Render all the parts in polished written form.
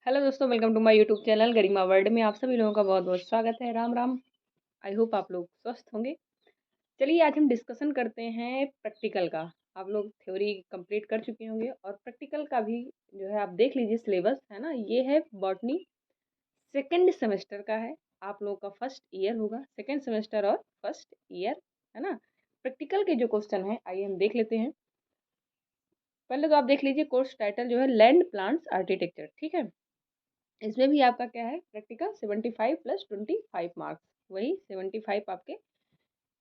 Hello दोस्तों, welcome to my YouTube channel Garima world में आप सभी लोगों का बहुत बहुत स्वागत है। राम राम। आई होप आप लोग स्वस्थ होंगे। चलिए आज हम डिस्कशन करते हैं प्रैक्टिकल का। आप लोग थ्योरी कंप्लीट कर चुके होंगे और प्रैक्टिकल का भी जो है आप देख लीजिए सिलेबस है ना। ये है बॉटनी, सेकेंड सेमेस्टर का है। आप लोगों का फर्स्ट ईयर होगा, सेकेंड सेमेस्टर और फर्स्ट ईयर है ना। प्रैक्टिकल के जो क्वेश्चन है आइए हम देख लेते हैं। पहले तो आप देख लीजिए कोर्स टाइटल जो है लैंड प्लांट्स आर्किटेक्चर, ठीक है। इसमें भी आपका क्या है प्रैक्टिकल 75 + 25 मार्क्स, वही 75 आपके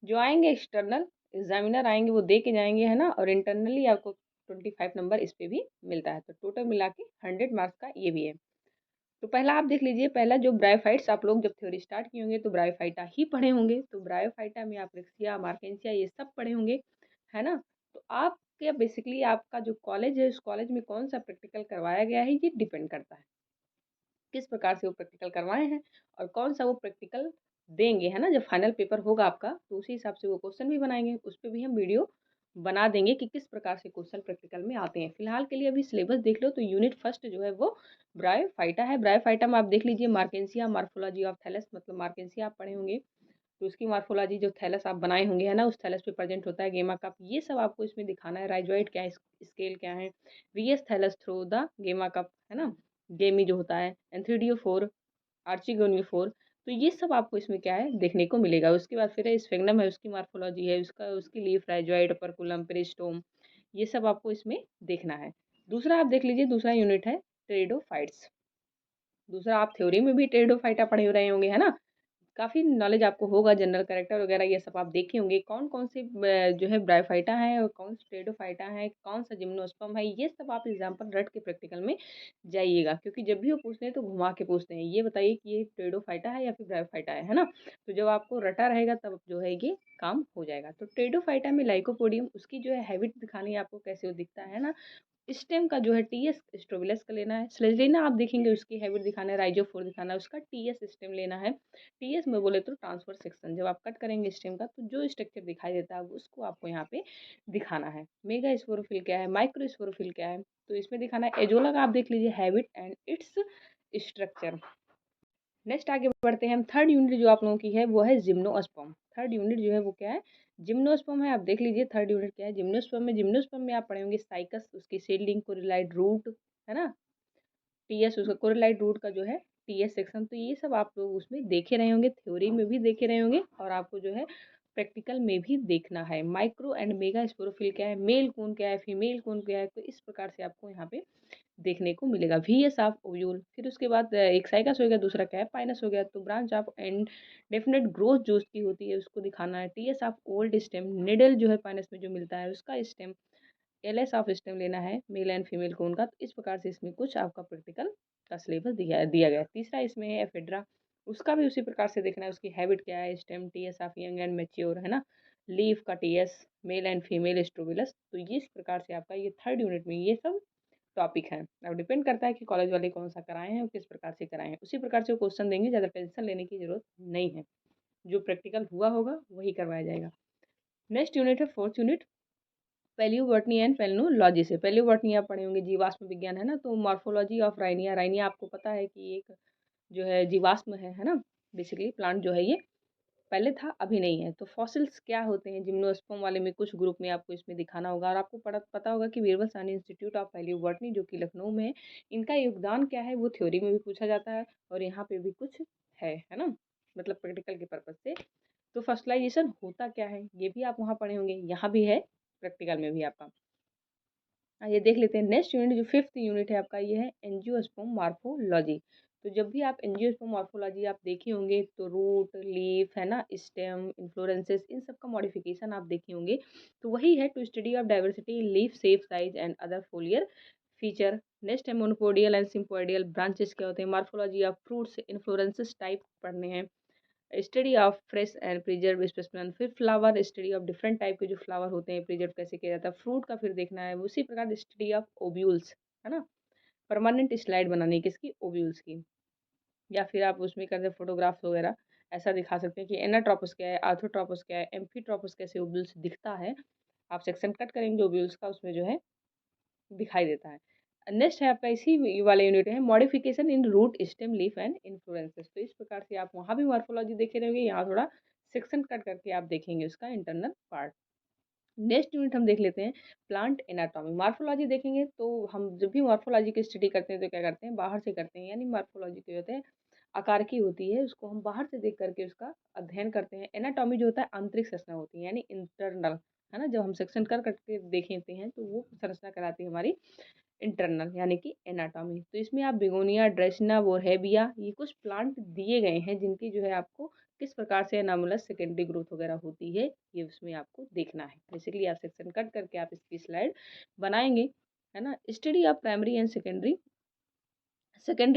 जो आएंगे एक्सटर्नल एग्जामिनर आएंगे वो दे के जाएंगे है ना। और इंटरनली आपको 25 नंबर इस पे भी मिलता है, तो टोटल मिला के 100 मार्क्स का ये भी है। तो पहला आप देख लीजिए, पहला जो ब्रायोफाइट्स, आप लोग जब थ्योरी स्टार्ट किए होंगे तो ब्रायोफाइटा ही पढ़े होंगे। तो ब्रायोफाइटा में आप रिक्सिया मार्केंसिया ये सब पढ़े होंगे है ना। तो आप क्या बेसिकली आपका जो कॉलेज है उस कॉलेज में कौन सा प्रैक्टिकल करवाया गया है ये डिपेंड करता है, किस प्रकार से वो प्रैक्टिकल करवाए हैं और कौन सा वो प्रैक्टिकल देंगे है ना। जब फाइनल पेपर होगा आपका तो उसी हिसाब से वो क्वेश्चन भी बनाएंगे, उस पर भी हम वीडियो बना देंगे कि किस प्रकार से क्वेश्चन प्रैक्टिकल में आते हैं। फिलहाल के लिए अभी सिलेबस देख लो तो यूनिट फर्स्ट जो है वो ब्रायोफाइटा है। ब्रायोफाइटा में आप देख लीजिए मार्केंसिया मार्फोलॉजी ऑफ थैलस, मतलब मार्केंसिया आप पढ़े होंगे तो उसकी मार्फोलॉजी जो थैलस आप बनाए होंगे है ना, उस थैलस पे प्रेजेंट होता है गेमा कप, ये सब आपको इसमें दिखाना है। राइजॉइड क्या है, स्केल क्या है, वीएस थैलस थ्रू द गेमा कप है ना, गेमी जो होता है, एंथ्रीडियोफोर, आर्चिगोनियोफोर। तो ये सब आपको इसमें क्या है देखने को मिलेगा। उसके बाद फिर स्फेग्नम है, उसकी मार्फोलॉजी है, उसका उसकी लीफ, राइजॉइड, परकुलम, पेरिस्टोम, ये सब आपको इसमें देखना है। दूसरा आप देख लीजिए, दूसरा यूनिट है टेरिडोफाइट्स। दूसरा आप थ्योरी में भी टेरिडोफाइटा पढ़े रहे होंगे है ना, काफ़ी नॉलेज आपको होगा, जनरल कैरेक्टर वगैरह ये सब आप देखे होंगे। कौन कौन से जो है ब्रायोफाइटा है और कौन से टेरिडोफाइटा है, कौन सा जिम्नोस्पर्म है, ये सब आप एग्जाम्पल रट के प्रैक्टिकल में जाइएगा, क्योंकि जब भी वो पूछते हैं तो घुमा के पूछते हैं ये बताइए कि ये टेरिडोफाइटा है या फिर ब्रायोफाइटा है ना। तो जब आपको रटा रहेगा तब जो है ये काम हो जाएगा। तो टेरिडोफाइटा में लाइकोपोडियम, उसकी जो है हैबिट दिखानी है आपको, कैसे वो दिखता है ना। स्टेम का जो है टीएस स्ट्रोबिलस का लेना है। स्लेजना आप देखेंगे उसकी हैबिट दिखाना है, राइजोफोर दिखाना है, उसका टीएस स्टेम लेना है। टीएस में बोले तो ट्रांसफर सेक्शन, जब आप कट करेंगे स्टेम का तो जो स्ट्रक्चर दिखाई देता है उसको आपको यहाँ पे दिखाना है। मेगा स्पोरोफिल क्या है, माइक्रो स्पोरोफिल क्या है, तो इसमें दिखाना है। एजोला का आप देख लीजिए habit and its structure. Next आगे बढ़ते हैं हम। थर्ड यूनिट जो आप लोगों की है वो है जिम्नोस्पर्म। थर्ड यूनिट जो है वो क्या है, जिम्नोस्पर्म है। आप देख लीजिए थर्ड यूनिट क्या है जिम्नोस्पर्म में। जिम्नोस्पर्म में आप पढ़े होंगे साइकस, उसकी सीडलिंग, कोरिलाइड रूट है ना, टीएस उसका कोरिलाइड रूट का जो है टीएस सेक्शन। तो ये सब आप लोग उसमें देखे रहे होंगे, थ्योरी में भी देखे रहे होंगे और आपको जो है प्रैक्टिकल में भी देखना है। माइक्रो एंड मेगा स्पोरोफिल क्या है, मेल कौन क्या है, फीमेल कौन क्या है, तो इस प्रकार से आपको यहाँ पे देखने को मिलेगा। वी एस ऑफ ओव्यूल, फिर उसके बाद एक साइकस हो गया, दूसरा क्या है पाइनस हो गया। तो branch of and definite growth जो उसकी होती है उसको दिखाना है। T S of old stem, needle जो है पाइनस में जो मिलता है उसका stem. L S of stem लेना है मेल एंड फीमेल को उनका। तो इस प्रकार से इसमें कुछ आपका प्रैक्टिकल का सिलेबस दिया गया। तीसरा इसमें है एफेड्रा, उसका भी उसी प्रकार से देखना है, उसकी हैबिट क्या है, stem, T S of young and mature है ना, लीफ का T S, male and female strobilus. तो ये इस प्रकार से आपका ये थर्ड यूनिट में ये सब टॉपिक है। अब डिपेंड करता है कि कॉलेज वाले कौन सा कराए हैं और किस प्रकार से कराए हैं, उसी प्रकार से वो क्वेश्चन देंगे, ज़्यादा टेंशन लेने की जरूरत नहीं है। जो प्रैक्टिकल हुआ होगा वही करवाया जाएगा। नेक्स्ट यूनिट है fourth unit, palaeobotany and palynology से। पैलियोबॉटनी आप पढ़े होंगे जीवाश्म विज्ञान है ना। तो मॉर्फोलॉजी ऑफ राइनिया, राइनिया आपको पता है कि एक जो है जीवाश्म है ना, बेसिकली प्लांट जो है ये पहले था अभी नहीं है। तो फॉसिल्स क्या होते हैं जिम्नोस्पर्म वाले में, कुछ ग्रुप में आपको इसमें दिखाना होगा। और आपको पता होगा कि Birbal Sahni institute of palaeobotany जो कि लखनऊ में है, इनका योगदान क्या है वो थ्योरी में भी पूछा जाता है और यहाँ पे भी कुछ है ना, मतलब प्रैक्टिकल के पर्पज से। तो फर्टिलाइजेशन होता क्या है ये भी आप वहाँ पढ़े होंगे, यहाँ भी है प्रैक्टिकल में भी आपका। ये देख लेते हैं नेक्स्ट यूनिट, जो फिफ्थ यूनिट है आपका ये है एंजियोस्पर्म मॉर्फोलॉजी। तो जब भी आप एंजियोस्पर्म मॉर्फोलॉजी आप देखे होंगे तो रूट, लीफ है ना, स्टेम, इन्फ्लोरेंसेस, इन सब का मॉडिफिकेशन आप देखे होंगे। तो वही है two study of diversity in leaf shape, size and other foliar feature. Next है मोनोपोडियल एंड सिम्पोडियल ब्रांचेस क्या होते हैं, morphology of fruits, inflorescences type पढ़ने हैं, study of fresh and preserve specimen. फिर flower, study of different type के जो flower होते हैं प्रिजर्व कैसे किया जाता है। फ्रूट का फिर देखना है, उसी प्रकार स्टडी ऑफ ओब्यूल्स है ना, परमानेंट स्लाइड बनानी है किसकी, ओब्यूल्स की। या फिर आप उसमें करते फोटोग्राफ्स वगैरह, ऐसा दिखा सकते हैं कि एनाट्रोपस क्या है, आर्थोट्रोपस क्या है, एम्फीट्रोपस कैसे ओब्यूल्स दिखता है। आप सेक्शन कट करेंगे ओब्यूल्स का, उसमें जो है दिखाई देता है। नेक्स्ट है आपका इसी वाले यूनिट है modification in root stem leaf and inflorescences. तो इस प्रकार से आप वहाँ भी मॉर्फोलॉजी देखे रहेंगे, यहाँ थोड़ा सेक्शन कट करके आप देखेंगे उसका इंटरनल पार्ट। नेक्स्ट यूनिट हम देख लेते हैं प्लांट एनाटॉमी। मॉर्फोलॉजी देखेंगे तो हम जब भी मॉर्फोलॉजी की स्टडी करते हैं तो क्या करते हैं, बाहर से करते हैं, यानी मॉर्फोलॉजी जो होते हैं आकार की होती है, उसको हम बाहर से देख करके उसका अध्ययन करते हैं। एनाटॉमी जो होता है आंतरिक संरचना होती है, यानी इंटरनल, है ना। जब हम सेक्शन कर करके देखेते हैं तो वो संरचना कराती है हमारी इंटरनल, यानी कि एनाटॉमी। तो इसमें आप बिगोनिया, ड्रेसिना, बोरहेबिया, ये कुछ प्लांट दिए गए हैं जिनकी जो है आपको किस प्रकार से एनामुलस सेकेंडरी ग्रोथ वगैरह होती है, ये उसमें आपको देखना है। बेसिकली आप सेक्शन कट करके आप इसकी स्लाइड बनाएंगे, है ना। Study of primary and secondary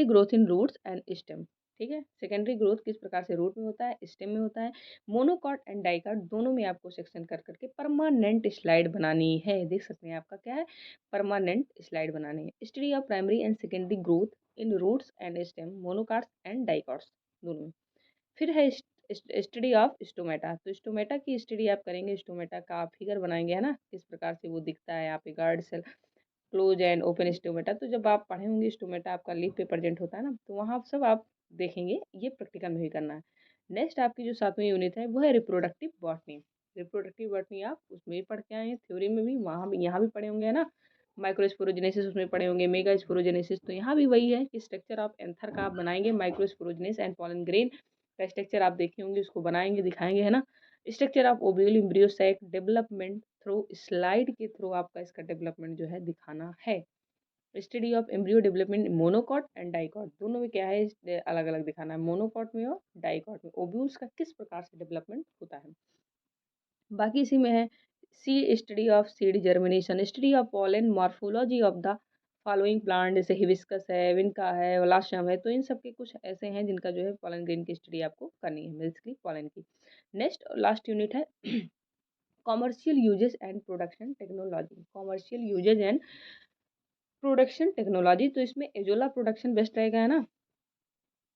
growth in roots and stem. ठीक है, सेकेंडरी ग्रोथ किस प्रकार से रूट में होता है, स्टेम में होता है। मोनोकॉट एंड डाइकॉट दोनों में आपको सेक्शन कर करके परमानेंट स्लाइड बनानी है। देख सकते हैं आपका क्या है, परमानेंट स्लाइड बनानी है। Study of primary and secondary growth in roots and stem, monocots and dicots दोनों में। फिर है स्टडी ऑफ स्टोमेटा। तो स्टोमेटा की स्टडी आप करेंगे, स्टोमेटा का आप फिगर बनाएंगे, है ना, किस प्रकार से वो दिखता है। यहाँ पे guard cell, close and open stomata. तो जब आप पढ़े होंगे स्टोमेटा आपका लीफ पे प्रेजेंट होता है ना, तो वहाँ सब आप देखेंगे, ये प्रैक्टिकल में ही करना है। नेक्स्ट आपकी जो 7वीं यूनिट है वो है रिप्रोडक्टिव बॉटनी। रिप्रोडक्टिव बॉटनी आप उसमें भी पढ़ के आए हैं, थ्योरी में भी, वहाँ भी, यहाँ भी पढ़े होंगे, है ना। माइक्रोस्पोरोजेनेसिस उसमें पढ़े होंगे, मेगा स्पोरोजेनेसिस, तो यहाँ भी वही है कि स्ट्रक्चर ऑफ एंथर का आप बनाएंगे, माइक्रोस्पोरोजेनेस एंड पॉलन ग्रेन का स्ट्रक्चर आप देखे होंगे, उसको बनाएंगे, दिखाएंगे, है ना। Structure of ovule, embryo sac, development through slide के थ्रू आपका इसका डेवलपमेंट जो है दिखाना है। Study of embryo development monocot and dicot, दोनों में क्या है, अलग अलग दिखाना है, मोनोकॉट में और डाइकॉट में ओव्यूल्स का किस प्रकार से डेवलपमेंट होता है। बाकी इसी में है C study of seed germination, study of pollen, morphology of the following plant, जैसे हिबिस्कस है, विनका है, वलाशम है। तो इन सब के कुछ ऐसे हैं जिनका जो है पॉलन ग्रेन की स्टडी आपको करनी है, बेसिकली पॉलन की। नेक्स्ट लास्ट यूनिट है commercial uses and production technology. Commercial uses and production technology, तो इसमें एजोला प्रोडक्शन बेस्ट रहेगा, है ना।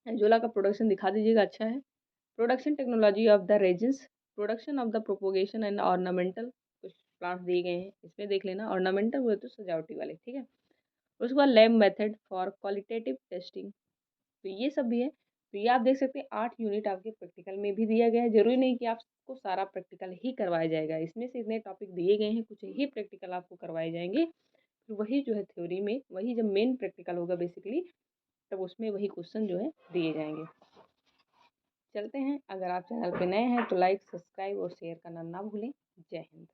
एजोला का प्रोडक्शन दिखा दीजिएगा, अच्छा है। Production technology of the resins, production of the propagation and ornamental, कुछ प्लांट्स दिए गए हैं, इसमें देख लेना। ऑर्नामेंटल हुए तो सजावटी वाले, ठीक है। उसके बाद lab method for qualitative testing, तो ये सब भी है। तो ये आप देख सकते हैं 8 यूनिट आपके प्रैक्टिकल में भी दिया गया है। जरूरी नहीं कि आपको सारा प्रैक्टिकल ही करवाया जाएगा, इसमें से इतने टॉपिक दिए गए हैं, कुछ ही प्रैक्टिकल आपको करवाए जाएंगे। फिर वही जो है थ्योरी में, वही जब मेन प्रैक्टिकल होगा बेसिकली, तब उसमें वही क्वेश्चन जो है दिए जाएंगे। चलते हैं, अगर आप चैनल पे नए हैं तो लाइक, सब्सक्राइब और शेयर करना ना भूलें। जय हिंद।